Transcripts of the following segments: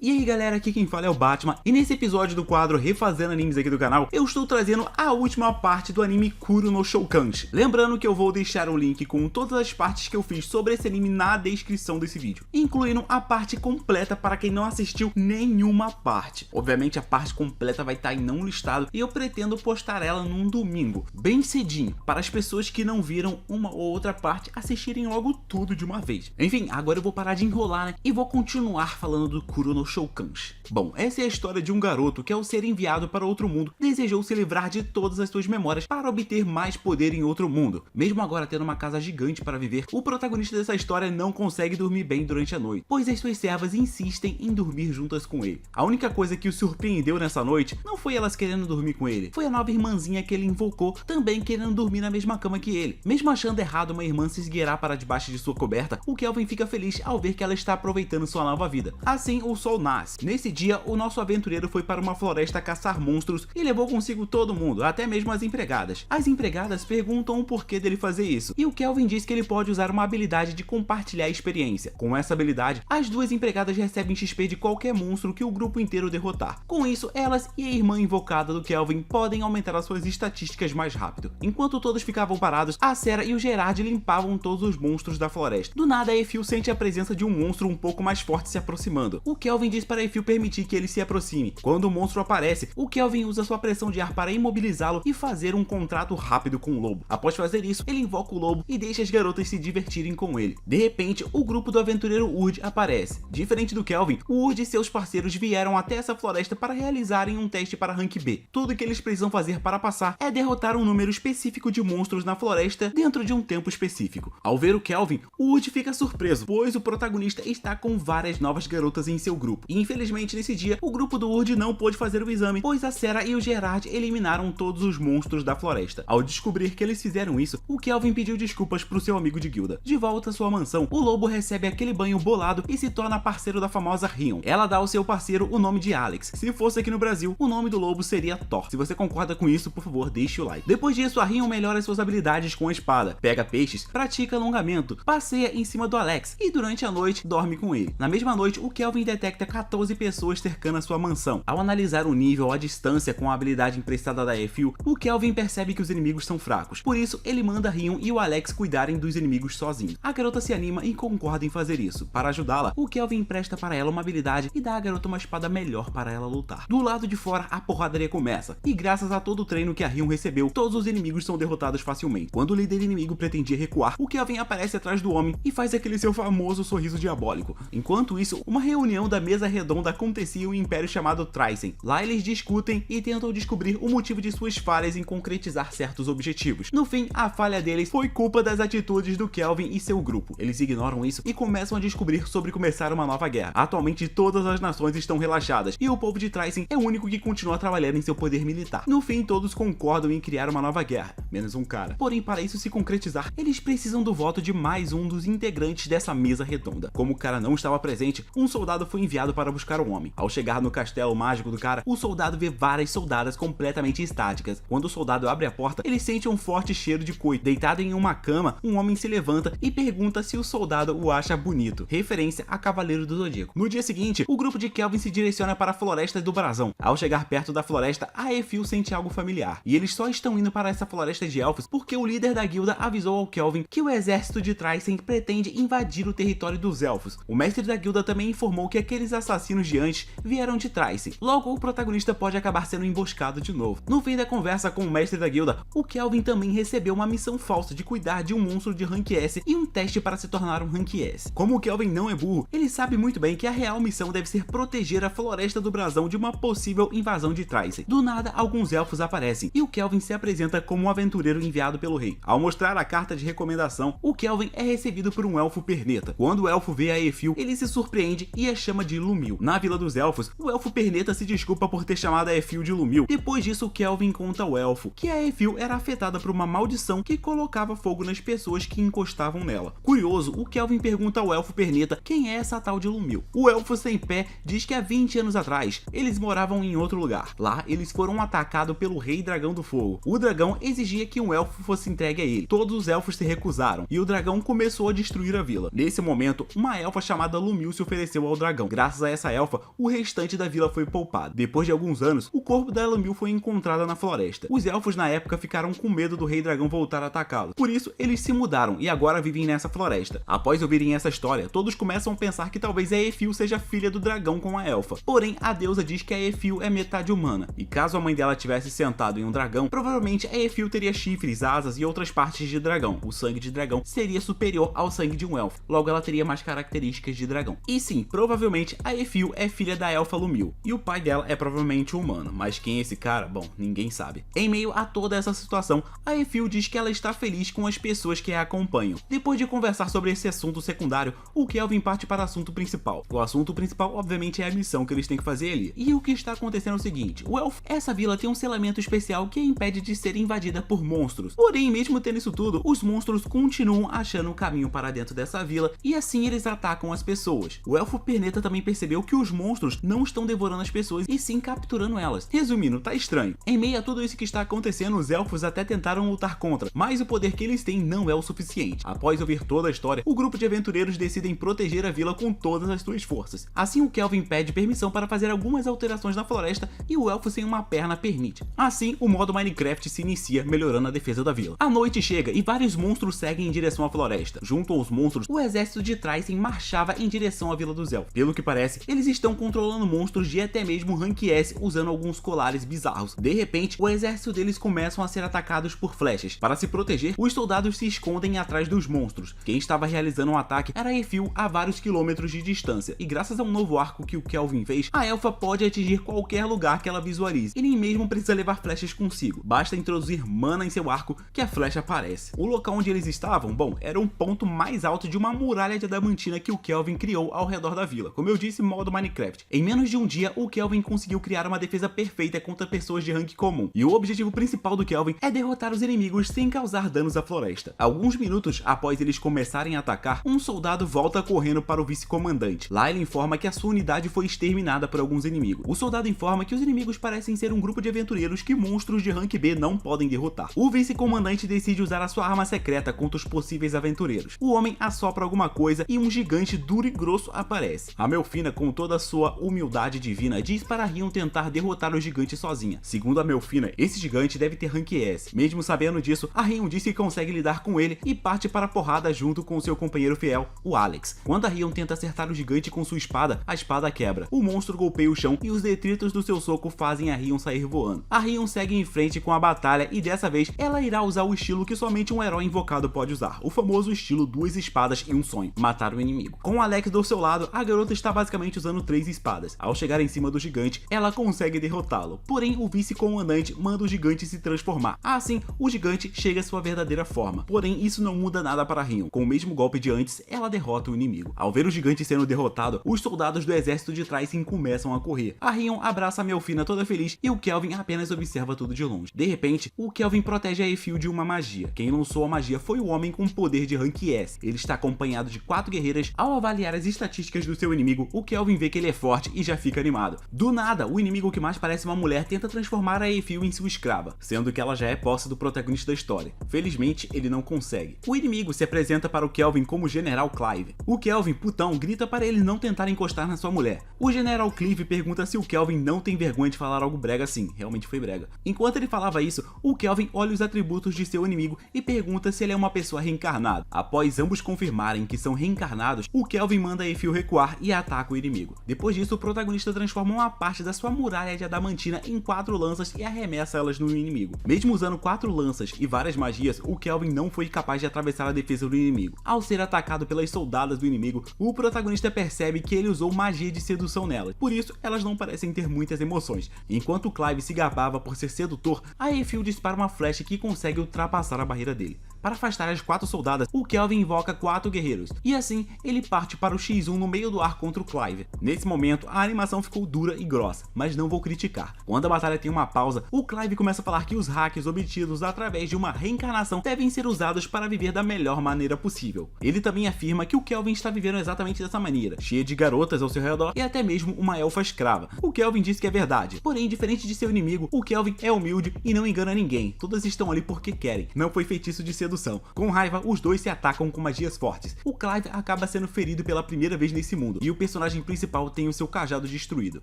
E aí galera, aqui quem fala é o Batman, e nesse episódio do quadro Refazendo Animes aqui do canal, eu estou trazendo a última parte do anime Kuro no Shoukanshi. Lembrando que eu vou deixar o link com todas as partes que eu fiz sobre esse anime na descrição desse vídeo, incluindo a parte completa para quem não assistiu nenhuma parte. Obviamente a parte completa vai estar em não listado e eu pretendo postar ela num domingo, bem cedinho, para as pessoas que não viram uma ou outra parte assistirem logo tudo de uma vez. Enfim, agora eu vou parar de enrolar, né, e vou continuar falando do Kuro no Shoukanshi. Bom, essa é a história de um garoto que, ao ser enviado para outro mundo, desejou se livrar de todas as suas memórias para obter mais poder em outro mundo. Mesmo agora tendo uma casa gigante para viver, o protagonista dessa história não consegue dormir bem durante a noite, pois as suas servas insistem em dormir juntas com ele. A única coisa que o surpreendeu nessa noite não foi elas querendo dormir com ele, foi a nova irmãzinha que ele invocou também querendo dormir na mesma cama que ele. Mesmo achando errado uma irmã se esgueirar para debaixo de sua coberta, o Kelvin fica feliz ao ver que ela está aproveitando sua nova vida. Assim, o sol nasce. Nesse dia, o nosso aventureiro foi para uma floresta caçar monstros e levou consigo todo mundo, até mesmo as empregadas. As empregadas perguntam o porquê dele fazer isso, e o Kelvin diz que ele pode usar uma habilidade de compartilhar a experiência. Com essa habilidade, as duas empregadas recebem XP de qualquer monstro que o grupo inteiro derrotar. Com isso, elas e a irmã invocada do Kelvin podem aumentar as suas estatísticas mais rápido. Enquanto todos ficavam parados, a Sera e o Gerard limpavam todos os monstros da floresta. Do nada, a Efil sente a presença de um monstro um pouco mais forte se aproximando. O Kelvin diz para Efil permitir que ele se aproxime. Quando o monstro aparece, o Kelvin usa sua pressão de ar para imobilizá-lo e fazer um contrato rápido com o lobo. Após fazer isso, ele invoca o lobo e deixa as garotas se divertirem com ele. De repente, o grupo do aventureiro Urd aparece. Diferente do Kelvin, o Urd e seus parceiros vieram até essa floresta para realizarem um teste para Rank B. Tudo que eles precisam fazer para passar é derrotar um número específico de monstros na floresta dentro de um tempo específico. Ao ver o Kelvin, o Urd fica surpreso, pois o protagonista está com várias novas garotas em seu grupo. E infelizmente nesse dia, o grupo do Urd não pôde fazer o exame, pois a Sera e o Gerard eliminaram todos os monstros da floresta. Ao descobrir que eles fizeram isso, o Kelvin pediu desculpas pro seu amigo de guilda. De volta à sua mansão, o lobo recebe aquele banho bolado e se torna parceiro da famosa Rion. Ela dá ao seu parceiro o nome de Alex. Se fosse aqui no Brasil, o nome do lobo seria Thor. Se você concorda com isso, por favor, deixe o like. Depois disso, a Rion melhora suas habilidades com a espada, pega peixes, pratica alongamento, passeia em cima do Alex e durante a noite dorme com ele. Na mesma noite, o Kelvin detecta 14 pessoas cercando a sua mansão. Ao analisar o nível à distância com a habilidade emprestada da Efil, o Kelvin percebe que os inimigos são fracos. Por isso, ele manda Rion e o Alex cuidarem dos inimigos sozinhos. A garota se anima e concorda em fazer isso. Para ajudá-la, o Kelvin empresta para ela uma habilidade e dá à garota uma espada melhor para ela lutar. Do lado de fora, a porradaria começa, e graças a todo o treino que a Rion recebeu, todos os inimigos são derrotados facilmente. Quando o líder inimigo pretendia recuar, o Kelvin aparece atrás do homem e faz aquele seu famoso sorriso diabólico. Enquanto isso, uma reunião da mesa redonda acontecia em um império chamado Tryssen. Lá eles discutem e tentam descobrir o motivo de suas falhas em concretizar certos objetivos. No fim, a falha deles foi culpa das atitudes do Kelvin e seu grupo. Eles ignoram isso e começam a descobrir sobre começar uma nova guerra. Atualmente todas as nações estão relaxadas e o povo de Tryssen é o único que continua trabalhando em seu poder militar. No fim, todos concordam em criar uma nova guerra, menos um cara. Porém, para isso se concretizar, eles precisam do voto de mais um dos integrantes dessa mesa redonda. Como o cara não estava presente, um soldado foi enviado para buscar o homem. Ao chegar no castelo mágico do cara, o soldado vê várias soldadas completamente estáticas. Quando o soldado abre a porta, ele sente um forte cheiro de coito. Deitado em uma cama, um homem se levanta e pergunta se o soldado o acha bonito, referência a Cavaleiro do Zodíaco. No dia seguinte, o grupo de Kelvin se direciona para a floresta do Brasão. Ao chegar perto da floresta, a Efil sente algo familiar, e eles só estão indo para essa floresta de elfos porque o líder da guilda avisou ao Kelvin que o exército de Tryssen pretende invadir o território dos elfos. O mestre da guilda também informou que aqueles assassinos de antes vieram de Tryssen. Logo, o protagonista pode acabar sendo emboscado de novo. No fim da conversa com o mestre da guilda, o Kelvin também recebeu uma missão falsa de cuidar de um monstro de Rank S e um teste para se tornar um Rank S. Como o Kelvin não é burro, ele sabe muito bem que a real missão deve ser proteger a floresta do Brasão de uma possível invasão de Tryssen. Do nada, alguns elfos aparecem e o Kelvin se apresenta como um aventureiro enviado pelo rei. Ao mostrar a carta de recomendação, o Kelvin é recebido por um elfo perneta. Quando o elfo vê a Efil, ele se surpreende e a chama de Lumil. Na Vila dos Elfos, o elfo perneta se desculpa por ter chamado a Efil de Lumil. Depois disso, o Kelvin conta ao elfo que a Efil era afetada por uma maldição que colocava fogo nas pessoas que encostavam nela. Curioso, o Kelvin pergunta ao elfo perneta quem é essa tal de Lumil. O elfo sem pé diz que há 20 anos atrás, eles moravam em outro lugar. Lá, eles foram atacados pelo Rei Dragão do Fogo. O dragão exigia que um elfo fosse entregue a ele. Todos os elfos se recusaram e o dragão começou a destruir a vila. Nesse momento, uma elfa chamada Lumil se ofereceu ao dragão. Graças graças a essa elfa, o restante da vila foi poupado. Depois de alguns anos, o corpo da Elamil foi encontrado na floresta. Os elfos na época ficaram com medo do rei dragão voltar a atacá-los. Por isso, eles se mudaram e agora vivem nessa floresta. Após ouvirem essa história, todos começam a pensar que talvez a Eiffil seja filha do dragão com a elfa. Porém, a deusa diz que a Eiffil é metade humana, e caso a mãe dela tivesse sentado em um dragão, provavelmente a Eiffil teria chifres, asas e outras partes de dragão. O sangue de dragão seria superior ao sangue de um elfo, logo ela teria mais características de dragão. E sim, provavelmente a Eiffil é filha da elfa Lumil, e o pai dela é provavelmente humano, mas quem é esse cara? Bom, ninguém sabe. Em meio a toda essa situação, a Eiffil diz que ela está feliz com as pessoas que a acompanham. Depois de conversar sobre esse assunto secundário, o Kelvin parte para o assunto principal. O assunto principal, obviamente, é a missão que eles têm que fazer ali. E o que está acontecendo é o seguinte: essa vila tem um selamento especial que a impede de ser invadida por monstros. Porém, mesmo tendo isso tudo, os monstros continuam achando o caminho para dentro dessa vila e assim eles atacam as pessoas. O elfo perneta também percebeu que os monstros não estão devorando as pessoas e sim capturando elas. Resumindo, tá estranho. Em meio a tudo isso que está acontecendo, os elfos até tentaram lutar contra, mas o poder que eles têm não é o suficiente. Após ouvir toda a história, o grupo de aventureiros decidem proteger a vila com todas as suas forças. Assim, o Kelvin pede permissão para fazer algumas alterações na floresta e o elfo sem uma perna permite. Assim, o modo Minecraft se inicia, melhorando a defesa da vila. A noite chega e vários monstros seguem em direção à floresta. Junto aos monstros, o exército de Trycen marchava em direção à vila dos elfos. Pelo que parece, eles estão controlando monstros de até mesmo Rank S usando alguns colares bizarros. De repente, o exército deles começam a ser atacados por flechas. Para se proteger, os soldados se escondem atrás dos monstros. Quem estava realizando um ataque era a Eiffil a vários quilômetros de distância. E graças a um novo arco que o Kelvin fez, a elfa pode atingir qualquer lugar que ela visualize. E nem mesmo precisa levar flechas consigo. Basta introduzir mana em seu arco que a flecha aparece. O local onde eles estavam, bom, era um ponto mais alto de uma muralha de adamantina que o Kelvin criou ao redor da vila. Como eu disse, modo Minecraft. Em menos de um dia, o Kelvin conseguiu criar uma defesa perfeita contra pessoas de rank comum. E o objetivo principal do Kelvin é derrotar os inimigos sem causar danos à floresta. Alguns minutos após eles começarem a atacar, um soldado volta correndo para o vice-comandante. Lá ele informa que a sua unidade foi exterminada por alguns inimigos. O soldado informa que os inimigos parecem ser um grupo de aventureiros que monstros de rank B não podem derrotar. O vice-comandante decide usar a sua arma secreta contra os possíveis aventureiros. O homem assopra alguma coisa e um gigante duro e grosso aparece. A Melfina, com toda a sua humildade divina, diz para Rion tentar derrotar o gigante sozinha. Segundo a Melfina, esse gigante deve ter rank S. Mesmo sabendo disso, a Rion diz que consegue lidar com ele e parte para a porrada junto com seu companheiro fiel, o Alex. Quando a Rion tenta acertar o gigante com sua espada, a espada quebra. O monstro golpeia o chão e os detritos do seu soco fazem a Rion sair voando. A Rion segue em frente com a batalha e dessa vez ela irá usar o estilo que somente um herói invocado pode usar, o famoso estilo duas espadas e um sonho, matar o inimigo. Com o Alex do seu lado, a garota está basicamente usando 3 espadas. Ao chegar em cima do gigante, ela consegue derrotá-lo. Porém, o vice-comandante manda o gigante se transformar. Assim, o gigante chega à sua verdadeira forma. Porém, isso não muda nada para Rion. Com o mesmo golpe de antes, ela derrota o inimigo. Ao ver o gigante sendo derrotado, os soldados do exército de Trycen começam a correr. A Rion abraça a Melfina toda feliz e o Kelvin apenas observa tudo de longe. De repente, o Kelvin protege a Eiffil de uma magia. Quem lançou a magia foi o homem com poder de rank S. Ele está acompanhado de 4 guerreiras. Ao avaliar as estatísticas do seu inimigo, o Kelvin vê que ele é forte e já fica animado. Do nada, o inimigo que mais parece uma mulher tenta transformar a Eiffil em sua escrava, sendo que ela já é posse do protagonista da história. Felizmente, ele não consegue. O inimigo se apresenta para o Kelvin como General Clive. O Kelvin, putão, grita para ele não tentar encostar na sua mulher. O General Clive pergunta se o Kelvin não tem vergonha de falar algo brega assim. Realmente foi brega. Enquanto ele falava isso, o Kelvin olha os atributos de seu inimigo e pergunta se ele é uma pessoa reencarnada. Após ambos confirmarem que são reencarnados, o Kelvin manda a Eiffil recuar e ataca o inimigo. Depois disso, o protagonista transforma uma parte da sua muralha de adamantina em 4 lanças e arremessa elas no inimigo. Mesmo usando 4 lanças e várias magias, o Kelvin não foi capaz de atravessar a defesa do inimigo. Ao ser atacado pelas soldadas do inimigo, o protagonista percebe que ele usou magia de sedução nelas. Por isso, elas não parecem ter muitas emoções. Enquanto o Clive se gabava por ser sedutor, a Eiffil dispara uma flecha que consegue ultrapassar a barreira dele. Para afastar as 4 soldadas, o Kelvin invoca 4 guerreiros, e assim ele parte para o X1 no meio do ar contra o Clive. Nesse momento, a animação ficou dura e grossa, mas não vou criticar. Quando a batalha tem uma pausa, o Clive começa a falar que os hacks obtidos através de uma reencarnação devem ser usados para viver da melhor maneira possível. Ele também afirma que o Kelvin está vivendo exatamente dessa maneira, cheia de garotas ao seu redor e até mesmo uma elfa escrava. O Kelvin diz que é verdade, porém, diferente de seu inimigo, o Kelvin é humilde e não engana ninguém. Todas estão ali porque querem, não foi feitiço de sedução sedução. Com raiva, os dois se atacam com magias fortes. O Clive acaba sendo ferido pela primeira vez nesse mundo, e o personagem principal tem o seu cajado destruído.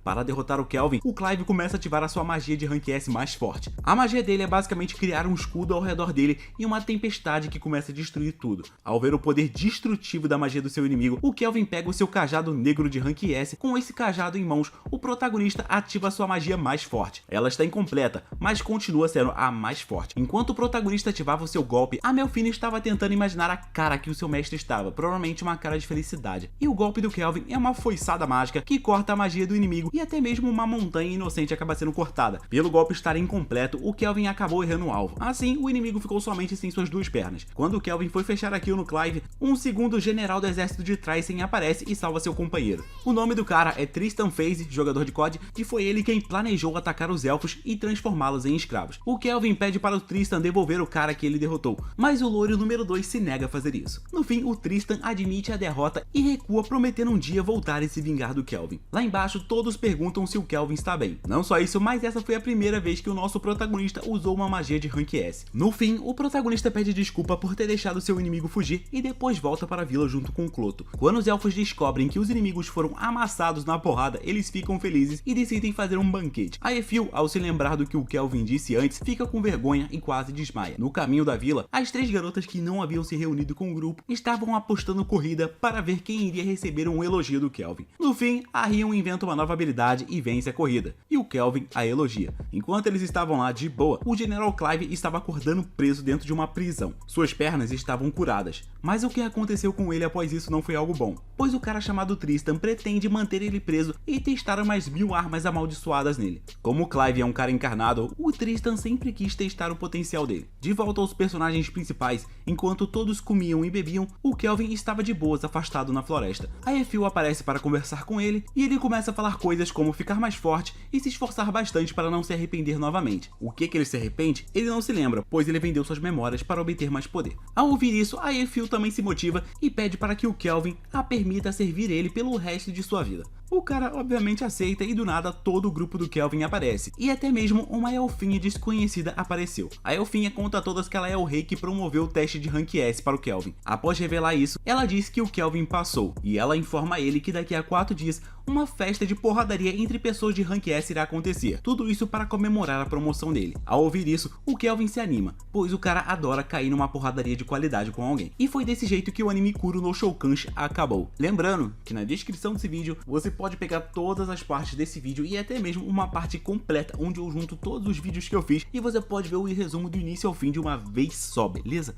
Para derrotar o Kelvin, o Clive começa a ativar a sua magia de Rank S mais forte. A magia dele é basicamente criar um escudo ao redor dele e uma tempestade que começa a destruir tudo. Ao ver o poder destrutivo da magia do seu inimigo, o Kelvin pega o seu cajado negro de Rank S. Com esse cajado em mãos, o protagonista ativa a sua magia mais forte. Ela está incompleta, mas continua sendo a mais forte. Enquanto o protagonista ativava o seu golpe, a Melfina estava tentando imaginar a cara que o seu mestre estava, provavelmente uma cara de felicidade. E o golpe do Kelvin é uma foiçada mágica que corta a magia do inimigo e até mesmo uma montanha inocente acaba sendo cortada. Pelo golpe estar incompleto, o Kelvin acabou errando o alvo. Assim, o inimigo ficou somente sem suas duas pernas. Quando o Kelvin foi fechar a kill no Clive, um segundo general do exército de Trissen aparece e salva seu companheiro. O nome do cara é Tristan FaZe, jogador de COD, e foi ele quem planejou atacar os elfos e transformá-los em escravos. O Kelvin pede para o Tristan devolver o cara que ele derrotou, mas o loiro número 2 se nega a fazer isso. No fim, o Tristan admite a derrota e recua, prometendo um dia voltar e se vingar do Kelvin. Lá embaixo, todos perguntam se o Kelvin está bem. Não só isso, mas essa foi a primeira vez que o nosso protagonista usou uma magia de Rank S. No fim, o protagonista pede desculpa por ter deixado seu inimigo fugir e depois volta para a vila junto com o Cloto. Quando os elfos descobrem que os inimigos foram amassados na porrada, eles ficam felizes e decidem fazer um banquete. A Efil, ao se lembrar do que o Kelvin disse antes, fica com vergonha e quase desmaia. No caminho da vila, as 3 garotas que não haviam se reunido com o grupo estavam apostando corrida para ver quem iria receber um elogio do Kelvin. No fim, a Rion inventa uma nova habilidade e vence a corrida, e o Kelvin a elogia. Enquanto eles estavam lá de boa, o General Clive estava acordando preso dentro de uma prisão. Suas pernas estavam curadas, mas o que aconteceu com ele após isso não foi algo bom, pois o cara chamado Tristan pretende manter ele preso e testar mais 1000 armas amaldiçoadas nele. Como o Clive é um cara encarnado, o Tristan sempre quis testar o potencial dele. De volta aos personagens principais, enquanto todos comiam e bebiam, o Kelvin estava de boas afastado na floresta. A Efil aparece para conversar com ele e ele começa a falar coisas como ficar mais forte e se esforçar bastante para não se arrepender novamente. O que ele se arrepende, ele não se lembra, pois ele vendeu suas memórias para obter mais poder. Ao ouvir isso, a Efil também se motiva e pede para que o Kelvin a permita servir ele pelo resto de sua vida. O cara obviamente aceita e do nada todo o grupo do Kelvin aparece, e até mesmo uma elfinha desconhecida apareceu. A elfinha conta a todas que ela é o rei que promoveu o teste de Rank S para o Kelvin. Após revelar isso, ela diz que o Kelvin passou, e ela informa ele que daqui a 4 dias uma festa de porradaria entre pessoas de Rank S irá acontecer. Tudo isso para comemorar a promoção dele. Ao ouvir isso, o Kelvin se anima, pois o cara adora cair numa porradaria de qualidade com alguém. E foi desse jeito que o anime Kuro no Shoukanshi acabou. Lembrando que na descrição desse vídeo você pode pegar todas as partes desse vídeo e até mesmo uma parte completa onde eu junto todos os vídeos que eu fiz e você pode ver o resumo do início ao fim de uma vez só, beleza?